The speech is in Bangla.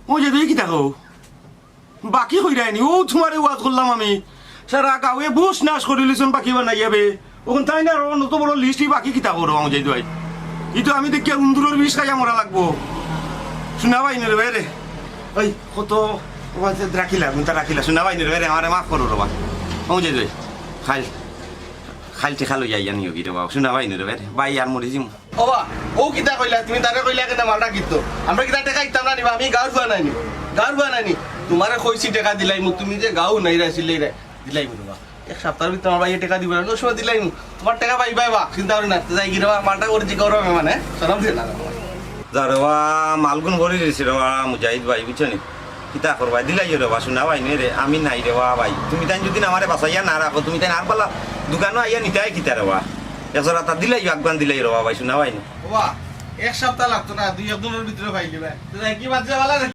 ও যে তুই কি দেখো বাকি হই রায়নি ও তোমারে ওয়াজ করলাম আমি সারা গাঁয়ে বুস নাশ করিলিছন বাকি বানাই যাবে ওখান তাই না অত বড় লিস্টই বাকি কিতা করো আমার যাই ভাই কিন্তু আমি দেখি উন্দুরের বিষ খাইয়া মরা লাগবো শোনা পাই নি রে ওই কত রাখিলা রাখিলা শোনা পাই নি রে আমার মাফ করো রবা আমার যাই ভাই খাইল খাইলতে খালো যাই জানি কি রে বাবা শোনা পাই নি রে ভাই আর মরি জিম ওবা ও কিতা কইলা তুমি তারে কইলা কেন মালটা কিতো আমরা কিতা টাকা ইতাম না নিবা আমি গাঁর বুয়া নাইনি গাঁর বুয়া নাইনি তোমারে কইছি টাকা দিলাই মু তুমি যে গাঁও নাই রাছিলে রে দিলাই মু বাবা এক সপ্তাহের ভিতর আমার ভাইয়ে টাকা দিবে না সময় দিলাই মু তোমার টাকা পাইবা বা চিন্তা করি না যাই কি রে মালটা করে যে গরম মানে সরম দিলা যা রবা মালগুন ভরি দিয়েছি রবা মুজাহিদ ভাই বুঝছো নি কিতা করবা দিলাই রবা শোনা ভাই নে রে আমি নাই রেবা ভাই তুমি তাই যদি আমারে বাসাইয়া না রাখো তুমি তাই আর পালা দোকানও আইয়া নিতাই কিতা রেবা এছাড়া তা দিলাই আগুয়ান দিলাই রবা ভাই শোনা ভাই ওবা এক সপ্তাহ লাগতো না দুই একদিনের ভিতরে পাই যাবে কি বাদ ভালো